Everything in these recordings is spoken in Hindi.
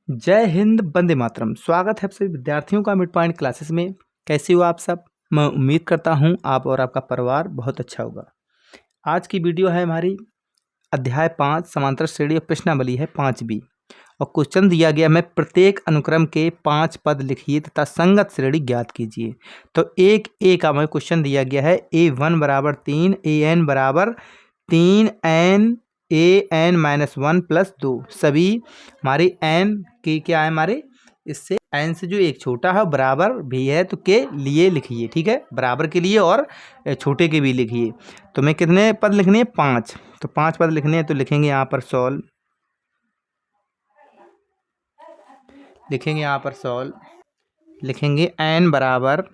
जय हिंद, वंदे मातरम। स्वागत है आप सभी विद्यार्थियों का मिड पॉइंट क्लासेस में। कैसे हो आप सब? मैं उम्मीद करता हूं आप और आपका परिवार बहुत अच्छा होगा। आज की वीडियो है हमारी अध्याय 5 समांतर श्रेणी और प्रश्नावली है 5B और क्वेश्चन दिया गया मैं प्रत्येक अनुक्रम के 5 पद लिखिए तथा संगत श्रेणी ज्ञात कीजिए। तो एक ए का हमें क्वेश्चन दिया गया है A1 बराबर 3, AN बराबर 3, AN-1 प्लस 2। सभी हमारे एन के क्या है, हमारे इससे एन से जो एक छोटा है बराबर भी है तो के लिए लिखिए। ठीक है, बराबर के लिए और छोटे के भी लिखिए। तो मैं कितने पद लिखने हैं? 5। तो 5 पद लिखने हैं तो लिखेंगे यहाँ पर सॉल्व, लिखेंगे यहाँ पर सॉल्व, लिखेंगे एन बराबर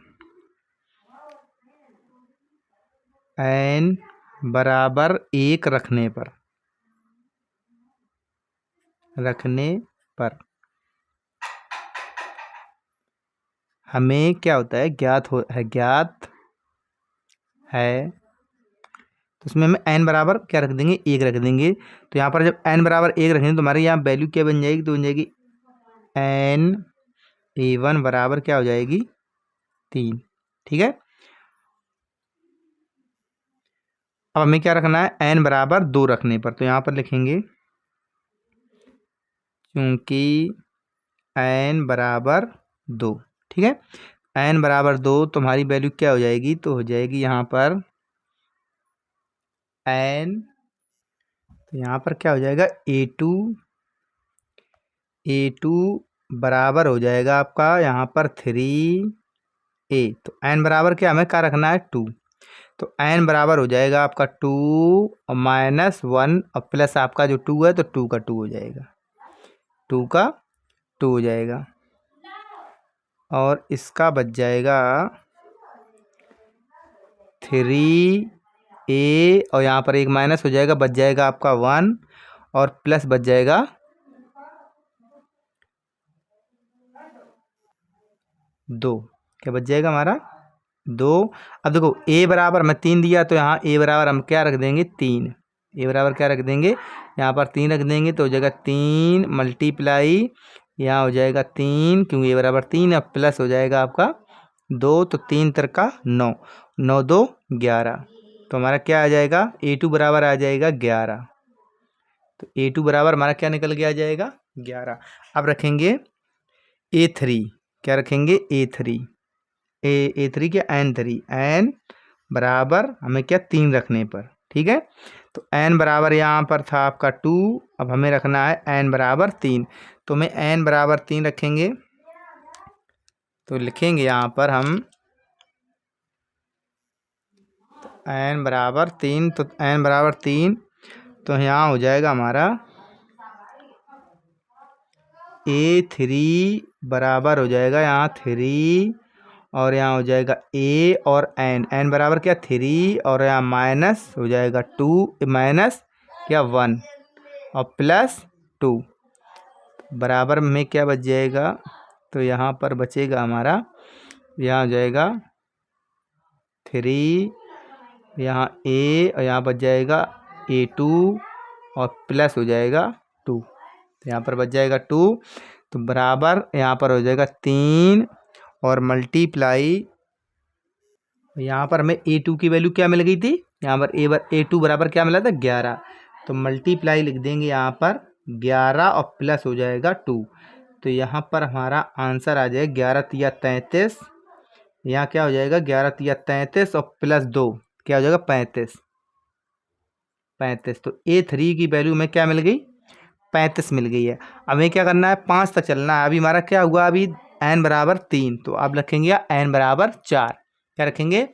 एन बराबर 1 रखने पर हमें क्या होता है, ज्ञात है तो उसमें हम एन बराबर क्या रख देंगे, 1 रख देंगे। तो यहाँ पर जब एन बराबर 1 रखेंगे तो हमारे यहाँ वैल्यू क्या बन जाएगी, तो बन जाएगी एन A1 बराबर क्या हो जाएगी, 3। ठीक है, अब हमें क्या रखना है, एन बराबर 2 रखने पर। तो यहाँ पर लिखेंगे क्योंकि एन बराबर 2। ठीक है, एन बराबर 2 तुम्हारी वैल्यू क्या हो जाएगी, तो हो जाएगी यहाँ पर एन, तो यहाँ पर क्या हो जाएगा A2 बराबर हो जाएगा आपका यहाँ पर 3A। तो एन बराबर क्या हमें क्या रखना है, 2। तो एन बराबर हो जाएगा आपका 2 और -1 और प्लस आपका जो 2 है तो 2 का 2 हो जाएगा, 2 का 2 हो जाएगा। और इसका बच जाएगा 3A और यहाँ पर एक माइनस हो जाएगा, बच जाएगा आपका 1 और प्लस बच जाएगा 2। क्या बच जाएगा हमारा 2। अब देखो A बराबर मैं 3 दिया तो यहाँ A बराबर हम क्या रख देंगे, 3। A बराबर क्या रख देंगे, यहाँ पर 3 रख देंगे तो हो जाएगा 3 मल्टीप्लाई यहाँ हो जाएगा 3 क्योंकि A बराबर 3 अब प्लस हो जाएगा आपका 2। तो 3 तिरका 9, 9 2 11। तो हमारा क्या आ जाएगा, A2 बराबर आ जाएगा 11। तो A2 बराबर हमारा क्या निकल के आ जाएगा, 11। अब रखेंगे A3, क्या रखेंगे A3, A3 क्या N3, N बराबर हमें क्या 3 रखने पर। ठीक है, तो N बराबर यहाँ पर था आपका 2, अब हमें रखना है N बराबर 3। तो मैं N बराबर 3 रखेंगे तो लिखेंगे यहाँ पर हम N बराबर 3। तो N बराबर 3 तो यहाँ हो जाएगा हमारा A3 बराबर हो जाएगा यहाँ 3 और यहाँ हो जाएगा A और N बराबर क्या 3 और यहाँ माइनस हो जाएगा 2 माइनस क्या 1 और प्लस 2 बराबर में क्या बच जाएगा, तो यहाँ पर बचेगा हमारा, यहाँ हो जाएगा 3 यहाँ A और यहाँ बच जाएगा A2 और प्लस हो जाएगा 2। तो यहाँ पर बच जाएगा 2। तो बराबर यहाँ पर हो जाएगा 3 और मल्टीप्लाई यहाँ पर हमें A2 की वैल्यू क्या मिल गई थी, यहाँ पर A2 बराबर क्या मिला था, 11। तो मल्टीप्लाई लिख देंगे यहाँ पर 11 और प्लस हो जाएगा 2। तो यहाँ पर हमारा आंसर आ जाएगा 11 तिया 33। यहाँ क्या हो जाएगा 11 तिया 33 और प्लस 2 क्या हो जाएगा 35। तो A3 की वैल्यू में क्या मिल गई, 35 मिल गई है। अब हमें क्या करना है, 5 तक चलना है। अभी हमारा क्या हुआ, अभी n बराबर 3 तो अब रखेंगे n बराबर 4। क्या रखेंगे,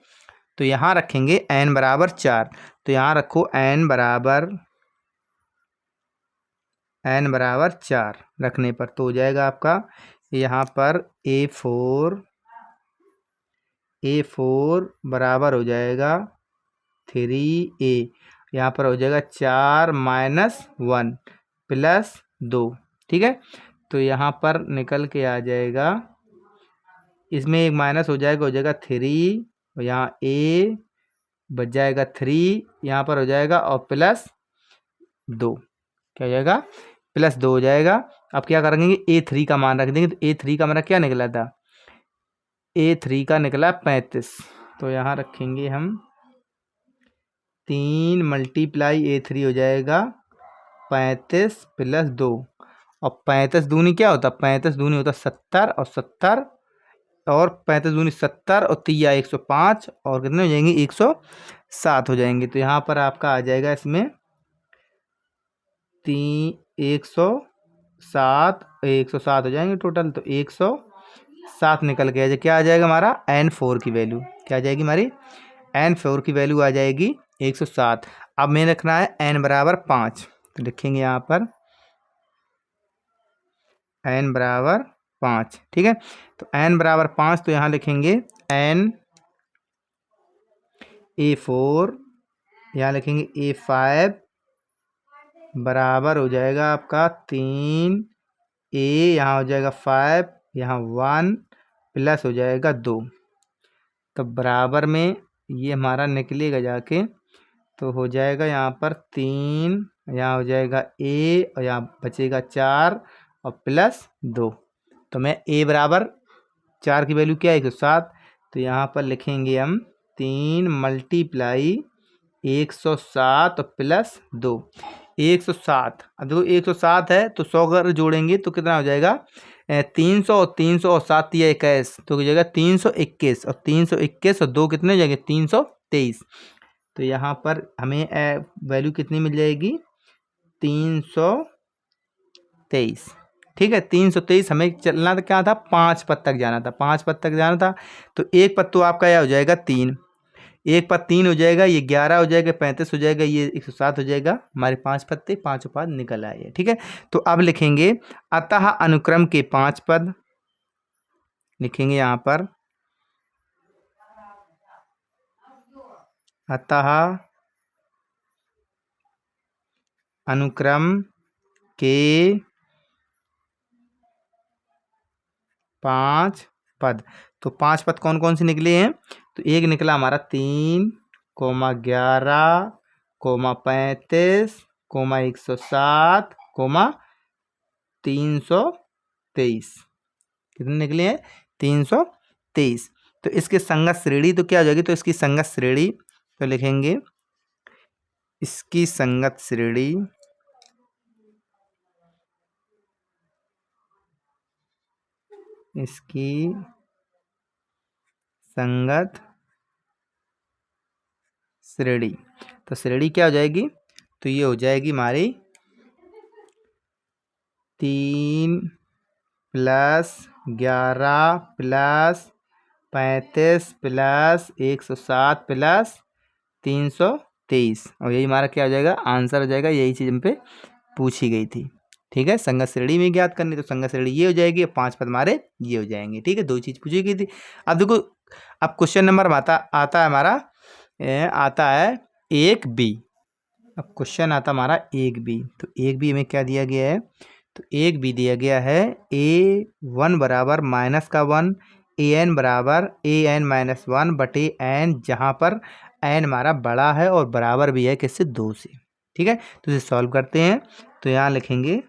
तो यहाँ रखेंगे n बराबर 4। तो यहाँ रखो n बराबर 4 रखने पर तो हो जाएगा आपका यहाँ पर A4 बराबर हो जाएगा 3A। यहाँ पर हो जाएगा 4 माइनस 1 प्लस 2। ठीक है, तो यहाँ पर निकल के आ जाएगा, इसमें एक माइनस हो जाएगा 3 और यहाँ A बच जाएगा 3 यहाँ पर हो जाएगा और प्लस 2 क्या हो जाएगा प्लस 2 हो जाएगा। अब क्या करेंगे, A3 का मान रख देंगे, तो A3 का हमारा क्या निकला था, A3 का निकला 35। तो यहाँ रखेंगे हम 3 मल्टीप्लाई A3 हो जाएगा 35 प्लस 2। और 35 दूनी क्या होता, 35 दूनी होता 70, और 70 और 35 दूनी 70 और तिया 105, और कितने हो जाएंगे, 107 हो जाएंगे। तो यहाँ पर आपका आ जाएगा इसमें 107 हो जाएंगे टोटल। तो 107 निकल के आ जाए, क्या आ जाएगा हमारा N4 की वैल्यू, क्या आ जाएगी हमारी N4 की वैल्यू आ जाएगी 107। अब मैं रखना है n बराबर 5, तो लिखेंगे यहाँ पर n बराबर 5। ठीक है, तो n बराबर 5, तो यहाँ लिखेंगे n A4, यहाँ लिखेंगे A5 बराबर हो जाएगा आपका 3, A यहाँ हो जाएगा 5, यहाँ 1 प्लस हो जाएगा 2। तो बराबर में ये हमारा निकलेगा जाके, तो हो जाएगा यहाँ पर 3, यहाँ हो जाएगा A, और यहाँ बचेगा 4 और प्लस 2। तो मैं A बराबर 4 की वैल्यू क्या है, 107। तो यहाँ पर लिखेंगे हम 3 मल्टीप्लाई 107 और प्लस 2, 107। अब देखो 107 है, तो 100 अगर जोड़ेंगे तो कितना हो जाएगा, 300, और 300 और 7 या 21, तो हो जाएगा 321, और 321 और 2 कितने हो जाएंगे, 323। तो यहाँ पर हमें वैल्यू कितनी मिल जाएगी, 323। ठीक है, 323। हमें चलना था, क्या था, 5 पद तक जाना था, 5 पद तक जाना था। तो एक पद तो आपका यह हो जाएगा 3, एक पद 3 हो जाएगा, ये 11 हो जाएगा, 35 हो जाएगा, ये 107 हो जाएगा। हमारे 5 पद थे, 5 पद निकल आए। ठीक है, तो अब लिखेंगे अतः अनुक्रम के 5 पद, लिखेंगे यहाँ पर अतः अनुक्रम के 5 पद। तो 5 पद कौन कौन से निकले हैं, तो एक निकला हमारा 3, 11, 35, 107, 323। कितने निकले हैं, 323। तो इसके संगत श्रेणी तो क्या हो जाएगी, तो इसकी संगत श्रेणी, तो लिखेंगे इसकी संगत श्रेणी, इसकी संगत श्रेणी। तो श्रेणी क्या हो जाएगी, तो ये हो जाएगी हमारी 3 प्लस 11 प्लस 35 प्लस 107 प्लस 323, और यही हमारा क्या हो जाएगा, आंसर हो जाएगा। यही चीज़ हम पे पूछी गई थी। ठीक है, संगत श्रेणी में ज्ञात करनी, तो संगत श्रेणी ये हो जाएगी, 5 पद हमारे ये हो जाएंगे। ठीक है, 2 चीज़ पूछी गई थी। अब देखो, अब क्वेश्चन नंबर आता है हमारा, आता है 1B। अब क्वेश्चन आता हमारा 1B। तो 1B में क्या दिया गया है, तो 1B दिया गया है A1 बराबर -1, AN बराबर AN -1 बटे N, जहाँ पर N हमारा बड़ा है और बराबर भी है किससे, 2 से। ठीक है, तो इसे सॉल्व करते हैं। तो यहाँ लिखेंगे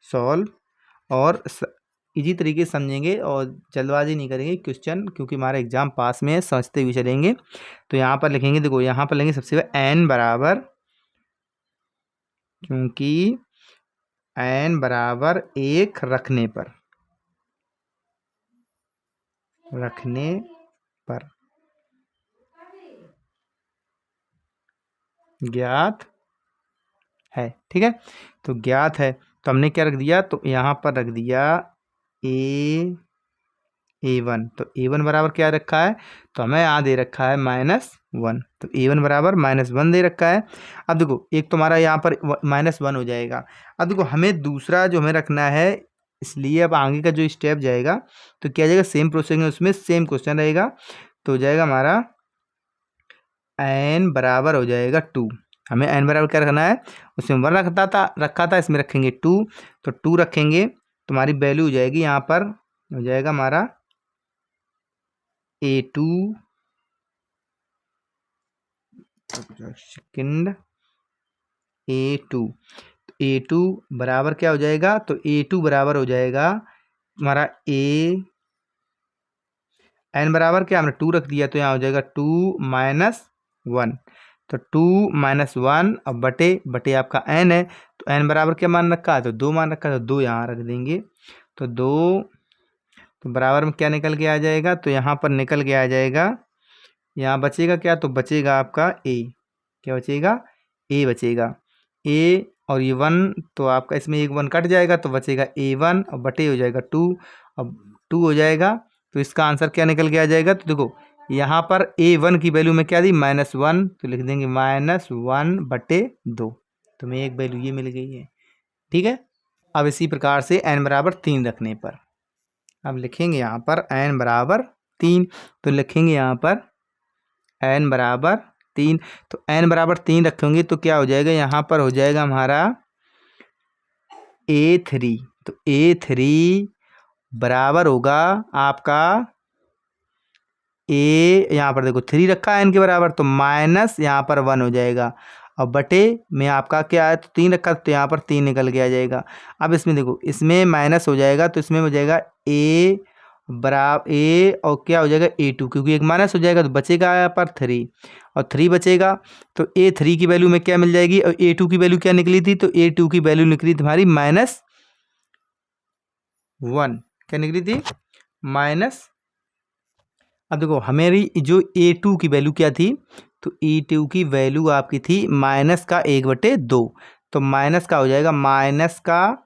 सॉल्व, और इजी तरीके से समझेंगे और जल्दबाजी नहीं करेंगे क्वेश्चन, क्योंकि हमारा एग्जाम पास में है, समझते हुए चलेंगे। तो यहाँ पर लिखेंगे, देखो यहाँ पर लेंगे सबसे पहले N बराबर, क्योंकि N बराबर 1 रखने पर, ज्ञात है। ठीक है, तो ज्ञात है, तो हमने क्या रख दिया, तो यहाँ पर रख दिया A1। तो A1 बराबर क्या रखा है, तो हमें यहाँ दे रखा है -1। तो A1 बराबर -1 दे रखा है। अब देखो, एक तो हमारा यहाँ पर -1 हो जाएगा। अब देखो, हमें दूसरा जो हमें रखना है, इसलिए अब आगे का जो स्टेप जाएगा, तो क्या जाएगा, सेम प्रोसेस में, उसमें सेम क्वेश्चन रहेगा। तो हो जाएगा हमारा n बराबर हो जाएगा 2। हमें n बराबर क्या रखना है, उसमें 1 रखा था, इसमें रखेंगे 2। तो 2 रखेंगे, तुम्हारी वैल्यू हो जाएगी, यहाँ पर हो जाएगा हमारा A2 सेकंड A2। A2 बराबर क्या हो जाएगा, तो A2 बराबर हो जाएगा हमारा n बराबर क्या हमने 2 रख दिया, तो यहाँ हो जाएगा 2 माइनस 1। तो 2 माइनस 1 अब बटे बटे आपका n है, तो n बराबर क्या मान रखा है, तो 2 मान रखा है, तो 2 यहाँ रख देंगे। तो 2 तो बराबर में क्या निकल के आ जाएगा, तो यहाँ पर निकल के आ जाएगा, यहाँ बचेगा क्या, तो बचेगा आपका a। क्या बचेगा, a बचेगा। a और ये 1 तो आपका इसमें एक 1 कट जाएगा, तो बचेगा a1 और बटे हो जाएगा 2। अब 2 हो जाएगा, तो इसका आंसर क्या निकल के आ जाएगा, तो देखो यहाँ पर a1 की वैल्यू में क्या दी, -1, तो लिख देंगे -1/2। तो हमें एक वैल्यू ये मिल गई है। ठीक है। अब इसी प्रकार से n बराबर 3 रखने पर अब लिखेंगे यहाँ पर n बराबर 3, तो लिखेंगे यहाँ पर n बराबर 3। तो n बराबर 3 रखेंगे तो क्या हो जाएगा, यहाँ पर हो जाएगा हमारा A3। तो A3 बराबर होगा आपका यहाँ पर देखो 3 रखा है n के बराबर, तो माइनस यहाँ पर 1 हो जाएगा। और बटे में आपका क्या है, तो 3 रखा, तो यहाँ पर 3 निकल के आ जाएगा। अब इसमें देखो इसमें माइनस हो जाएगा, तो इसमें हो जाएगा a बराबर a और क्या हो जाएगा A2, क्योंकि एक माइनस हो जाएगा तो बचेगा यहाँ पर 3 और 3 बचेगा। तो A3 की वैल्यू में क्या मिल जाएगी, और A2 की वैल्यू क्या निकली थी, तो A2 की वैल्यू निकली तुम्हारी -1। क्या निकली थी, माइनस। अब देखो हमारी जो A2 की वैल्यू क्या थी, तो A2 की वैल्यू आपकी थी -1/2। तो माइनस का हो जाएगा, माइनस का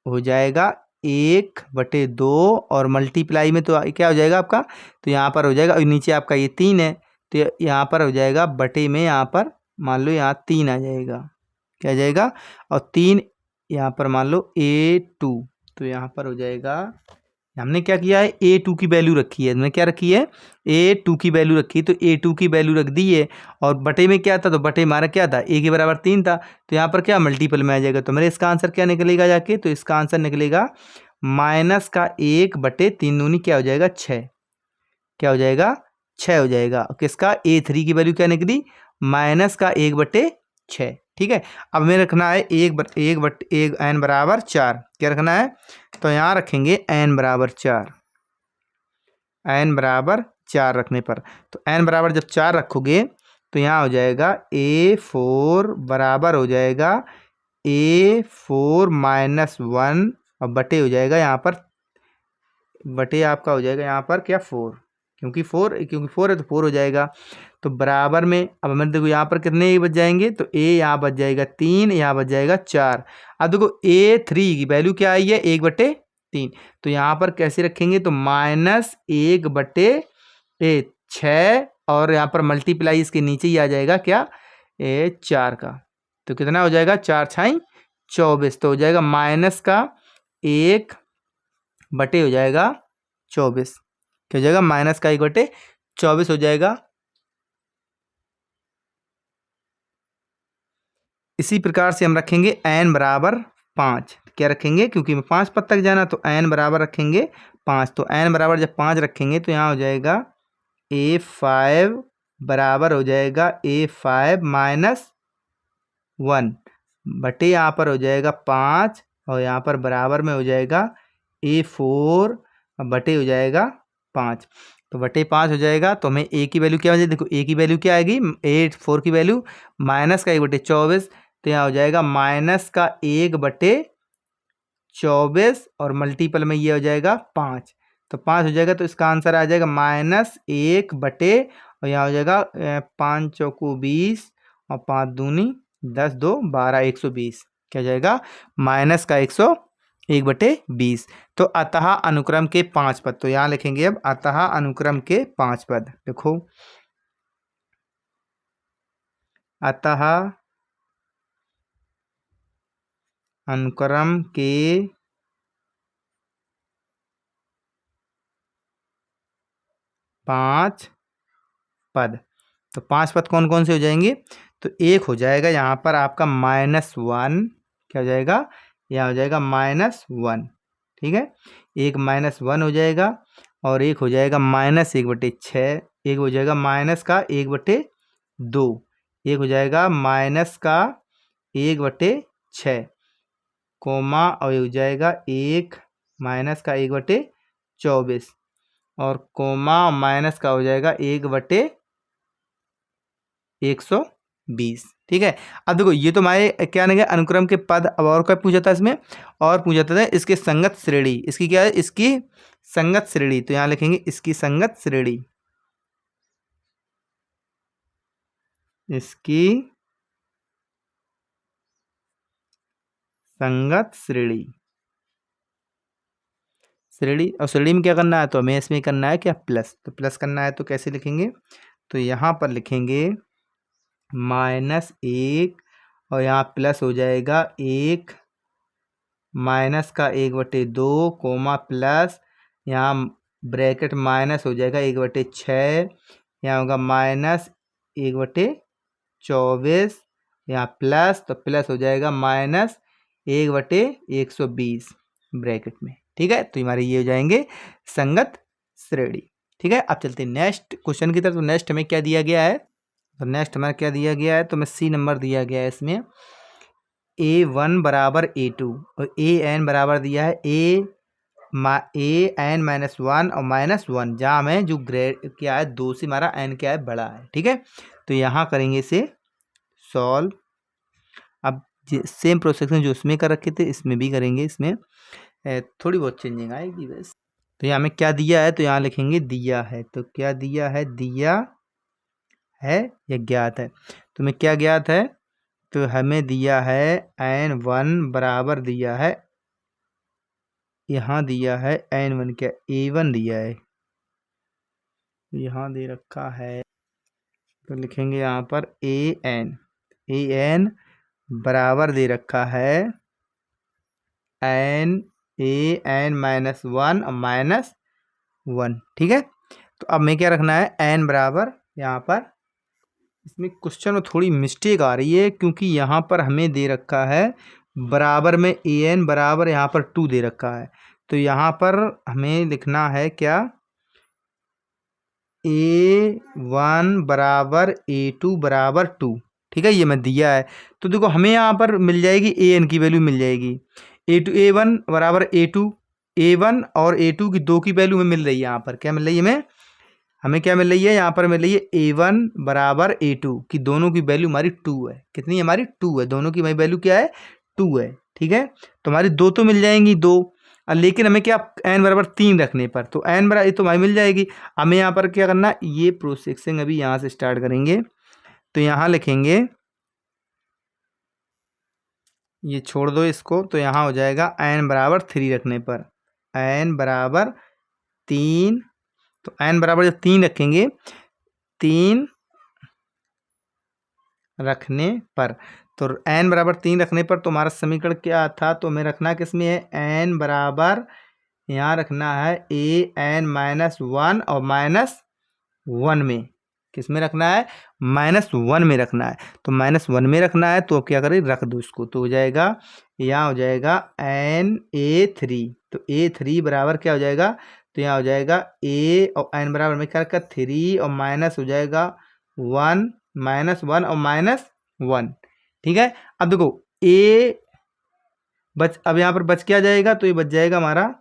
हो जाएगा 1/2 और मल्टीप्लाई में तो क्या हो जाएगा आपका, तो यहाँ पर हो जाएगा, और नीचे आपका ये 3 है, तो यहाँ पर हो जाएगा बटे में, यहाँ पर मान लो यहाँ 3 आ जाएगा। क्या आ जाएगा, और 3 यहाँ पर मान लो A2, तो यहाँ पर हो जाएगा, हमने क्या किया है, A2 की वैल्यू रखी है, हमने क्या रखी है, A2 की वैल्यू रखी, तो A2 की वैल्यू रख दी है। और बटे में क्या था, तो बटे हमारा क्या था, A के बराबर 3 था, तो यहाँ पर क्या मल्टीपल में आ जाएगा। तो मेरे इसका आंसर क्या निकलेगा जाके, तो इसका आंसर निकलेगा -1/3 दूनी क्या हो जाएगा 6। क्या हो जाएगा 6 हो जाएगा। किसका, A3 की वैल्यू क्या निकली, -1/6। ठीक है। अब हमें रखना है n बराबर 4। क्या रखना है, तो यहाँ रखेंगे n बराबर 4। n बराबर 4 रखने पर, तो n बराबर जब 4 रखोगे तो यहाँ हो जाएगा A4 बराबर हो जाएगा A4 -1 और बटे हो जाएगा यहाँ पर, बटे आपका हो जाएगा यहाँ पर क्या 4, क्योंकि 4 है तो 4 हो जाएगा। तो बराबर में अब हमें देखो यहाँ पर कितने ए बच जाएंगे, तो a यहाँ बच जाएगा 3, यहाँ बच जाएगा 4। अब देखो A3 की वैल्यू क्या आई है, 1/3। तो यहाँ पर कैसे रखेंगे, तो -1/6 और यहाँ पर मल्टीप्लाई इसके नीचे ही आ जाएगा क्या, 4 का। तो कितना हो जाएगा, 4 छाई 24। तो हो जाएगा माइनस का 1 बटे हो जाएगा 24। क्या हो जाएगा, माइनस का 1/24 हो जाएगा। इसी प्रकार से हम रखेंगे n बराबर 5। क्या रखेंगे, क्योंकि 5 पद तक जाना, तो n बराबर रखेंगे 5। तो n बराबर जब 5 रखेंगे तो यहाँ हो जाएगा A5 बराबर हो जाएगा A5 -1 बटे यहाँ पर हो जाएगा 5 और यहाँ पर बराबर में हो जाएगा A4 बटे हो जाएगा 5। तो बटे 5 हो जाएगा। तो हमें a की वैल्यू क्या हो जाएगी, देखो a की वैल्यू क्या आएगी, A4 की वैल्यू -का 1/24। तो यहाँ हो जाएगा -1/24 और मल्टीपल में ये हो जाएगा 5। तो 5 हो जाएगा, तो इसका आंसर आ जाएगा -1 बटे, और यहाँ हो जाएगा 5 चौको 20 और 5 दूनी 10, 2 12, 120। क्या हो जाएगा, -का 101/20। तो अतः अनुक्रम के 5 पद, तो यहाँ लिखेंगे अब अतः अनुक्रम के 5 पद। देखो अतः अनुक्रम के 5 पद। तो 5 पद कौन कौन से हो जाएंगे, तो एक हो जाएगा यहाँ पर आपका -1। क्या हो जाएगा, यहाँ हो जाएगा -1। ठीक है, एक -1 हो जाएगा, और एक हो जाएगा -1/6, एक हो जाएगा का 1/2, एक हो जाएगा -का 1/4, 6 कोमा और ये हो जाएगा 1 माइनस का 1/24 और कोमा माइनस का हो जाएगा 1/120। ठीक है। अब देखो ये तो हमारे क्या नहीं अनुक्रम के पद। अब और क्या पूछा था इसमें, और पूछा था इसके संगत श्रेणी। इसकी क्या है, इसकी संगत श्रेणी। तो यहाँ लिखेंगे इसकी संगत श्रेणी, इसकी संगत श्रेणी। श्रेणी और श्रेणी में क्या करना है, तो हमें इसमें करना है क्या, प्लस। तो प्लस करना है तो कैसे लिखेंगे, तो यहाँ पर लिखेंगे -1 और यहाँ प्लस हो जाएगा 1 माइनस का 1/2 कोमा प्लस, यहाँ ब्रैकेट माइनस हो जाएगा 1/6, यहाँ होगा -1/24, यहाँ प्लस, तो प्लस हो जाएगा -1/120 ब्रैकेट में। ठीक है। तो हमारे ये हो जाएंगे संगत श्रेणी। ठीक है। अब चलते हैं नेक्स्ट क्वेश्चन की तरफ। तो नेक्स्ट हमें क्या दिया गया है, तो नेक्स्ट हमारा क्या दिया गया है, तो हमें सी नंबर दिया गया है इसमें A1 बराबर A2 और AN बराबर दिया है AN -1 और -1, जहाँ हमें जो ग्रेड क्या है 2 से हमारा n क्या है बड़ा है। ठीक है। तो यहाँ करेंगे इसे सॉल्व। अब सेम प्रोसेस में जो इसमें कर रखे थे इसमें भी करेंगे, इसमें थोड़ी बहुत चेंजिंग आएगी बस। तो यहाँ हमें क्या दिया है, तो यहाँ लिखेंगे दिया है। तो क्या दिया है, दिया है या ज्ञात है। तो हमें क्या ज्ञात है, तो हमें दिया है n1 बराबर दिया है, यहाँ दिया है n1 क्या A1 दिया है, यहाँ दे रखा है। तो लिखेंगे यहाँ पर AN बराबर दे रखा है AN -1 और -1। ठीक है। तो अब मैं क्या रखना है, n बराबर, यहाँ पर इसमें क्वेश्चन में थोड़ी मिस्टेक आ रही है, क्योंकि यहाँ पर हमें दे रखा है बराबर में AN बराबर यहाँ पर 2 दे रखा है। तो यहाँ पर हमें लिखना है क्या, A1 बराबर A2 बराबर 2। ठीक है। ये मैं दिया है। तो देखो हमें यहाँ पर मिल जाएगी AN की वैल्यू मिल जाएगी, A1 बराबर A2, A1 और A2 की 2 की वैल्यू हमें मिल रही है। यहाँ पर क्या मिल रही है, हमें क्या मिल रही है, यहाँ पर मिल रही है A1 बराबर A2 की दोनों की वैल्यू हमारी 2 है। कितनी है हमारी, 2 है। दोनों की हमारी वैल्यू क्या है, 2 है। ठीक है। तो हमारी 2 तो मिल जाएंगी 2, लेकिन हमें क्या n बराबर 3 रखने पर, तो n बराबर तो हमारी मिल जाएगी। हमें यहाँ पर क्या करना, ये प्रोसेसिंग अभी यहाँ से स्टार्ट करेंगे। तो यहाँ लिखेंगे, ये छोड़ दो इसको, तो यहाँ हो जाएगा n बराबर 3 रखने पर, n बराबर 3। तो n बराबर जब 3 रखेंगे, 3 रखने पर, तो n बराबर 3 रखने पर तो हमारा समीकरण क्या था, तो हमें रखना किस में है, n बराबर यहाँ रखना है AN -1 और -1 में, किस में रखना है, -1 में रखना है। तो -1 में रखना है, तो अब क्या करें, रख दो इसको। तो हो जाएगा, यहाँ हो जाएगा NA3। तो A3 बराबर क्या हो जाएगा, तो यहाँ हो जाएगा A और n बराबर में क्या रखा 3 और माइनस हो जाएगा 1, -1 और -1। ठीक है। अब देखो A बच, अब यहाँ पर बच क्या जाएगा, तो ये बच जाएगा हमारा,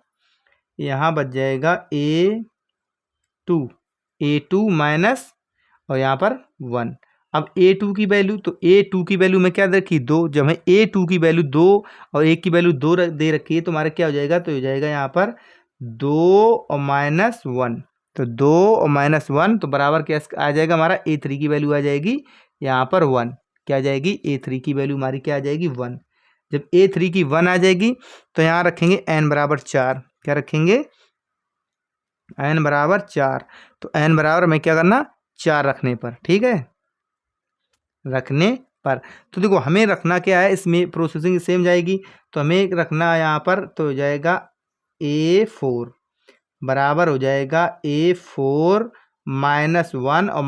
यहाँ बच जाएगा A2 माइनस और यहाँ पर 1। अब A2 की वैल्यू, तो A2 की वैल्यू में क्या रखी 2, जब हमें A2 की वैल्यू 2 और 1 की वैल्यू 2 दे रखी है, तो हमारा क्या हो जाएगा, तो हो जाएगा यहाँ पर 2 और -1। तो 2 और -1 तो बराबर क्या आ जाएगा, हमारा A3 की वैल्यू आ जाएगी यहाँ पर 1। क्या आ जाएगी, A3 की वैल्यू हमारी क्या आ जाएगी 1। जब A3 की 1 आ जाएगी, तो यहाँ रखेंगे n बराबर 4। क्या रखेंगे, n बराबर 4। तो n बराबर में क्या करना, 4 रखने पर। ठीक है, रखने पर। तो देखो हमें रखना क्या है, इसमें प्रोसेसिंग सेम जाएगी। तो हमें रखना यहाँ पर, तो हो जाएगा A4 बराबर हो जाएगा A4 -1 और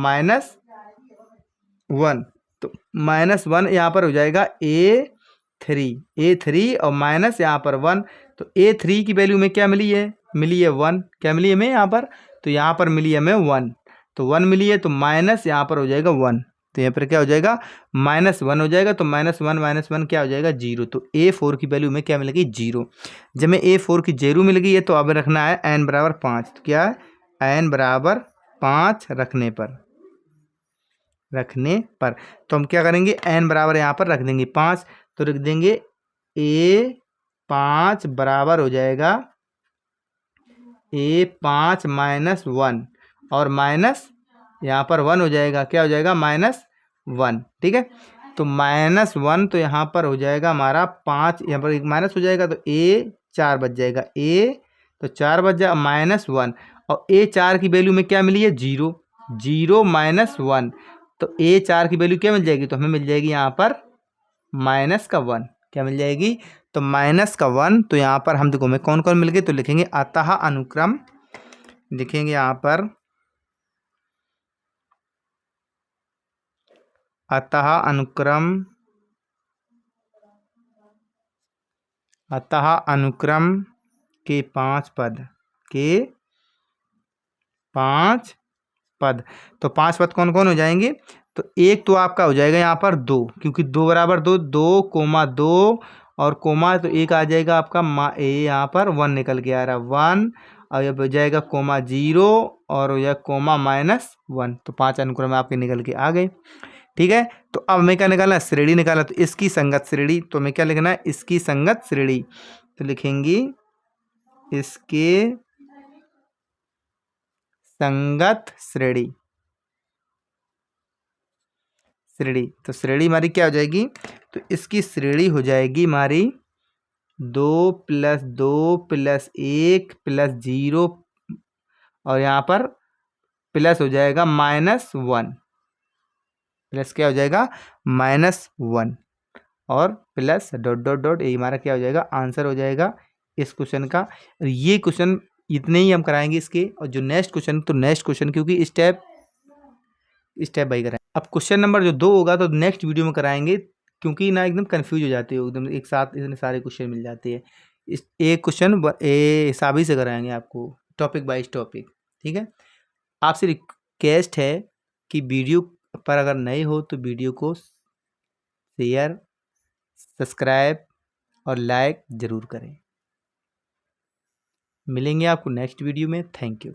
-1। तो -1 यहाँ पर हो जाएगा A3 और माइनस यहाँ पर 1। तो A3 की वैल्यू में क्या मिली है, मिली है 1। क्या मिली है हमें यहाँ पर, तो यहाँ पर मिली है हमें 1। तो 1 मिली है, तो माइनस यहाँ पर हो जाएगा 1। तो यहाँ पर क्या हो जाएगा -1 हो जाएगा। तो -1 क्या हो जाएगा 0। तो A4 की वैल्यू में क्या मिलेगी 0। जब में A4 की 0 मिल गई है तो अब रखना है n बराबर 5। तो क्या है n बराबर 5 रखने पर तो हम क्या करेंगे n बराबर यहाँ पर रख देंगे 5। तो रख देंगे A5 बराबर हो जाएगा A5 -1 और माइनस यहाँ पर 1 हो जाएगा। क्या हो जाएगा -1। ठीक है, तो -1 तो यहाँ पर हो जाएगा हमारा 5, यहाँ पर एक माइनस हो जाएगा तो A4 बच जाएगा। तो 4 बच जाएगा -1 और A4 की वैल्यू में क्या मिली है 0। 0 -1 तो A4 की वैल्यू क्या मिल जाएगी, तो हमें मिल जाएगी यहाँ पर -1। क्या मिल जाएगी, तो -1। तो यहाँ पर हम देखो हमें कौन कौन मिल गए, तो लिखेंगे अतः अनुक्रम, लिखेंगे यहाँ पर अतः अनुक्रम के 5 पद। तो 5 पद कौन कौन हो जाएंगे, तो एक तो आपका हो जाएगा यहाँ पर 2, क्योंकि 2 बराबर 2, 2 कोमा 2 और कोमा, तो एक आ जाएगा आपका यहाँ पर 1 निकल के आ रहा 1 और ये हो जाएगा कोमा 0 और हो जाएगा कोमा -1। तो 5 अनुक्रम आपके निकल के आ गए। ठीक है, तो अब हमें क्या निकालना है, श्रेणी निकालना। तो इसकी संगत श्रेणी, तो हमें क्या लिखना है, इसकी संगत श्रेणी। तो लिखेंगे इसके संगत श्रेणी। तो श्रेणी हमारी क्या हो जाएगी, तो इसकी श्रेणी हो जाएगी हमारी 2 + 2 + 1 + 0 और यहाँ पर प्लस हो जाएगा -1। प्लस क्या हो जाएगा -1 और प्लस डॉट डॉट डॉट, ये हमारा क्या हो जाएगा आंसर हो जाएगा इस क्वेश्चन का। ये क्वेश्चन इतने ही हम कराएंगे इसके, और जो नेक्स्ट क्वेश्चन क्योंकि स्टेप बाई कराएंगे। अब क्वेश्चन नंबर जो 2 होगा तो नेक्स्ट वीडियो में कराएंगे, क्योंकि ना एकदम कंफ्यूज हो जाते हो, एकदम एक साथ इतने सारे क्वेश्चन मिल जाते हैं। इस एक क्वेश्चन हिसाब ही से कराएंगे आपको, टॉपिक वाइज टॉपिक। ठीक है, आपसे रिक्वेस्ट है कि वीडियो पर अगर नए हो तो वीडियो को शेयर, सब्सक्राइब और लाइक ज़रूर करें। मिलेंगे आपको नेक्स्ट वीडियो में। Thank you.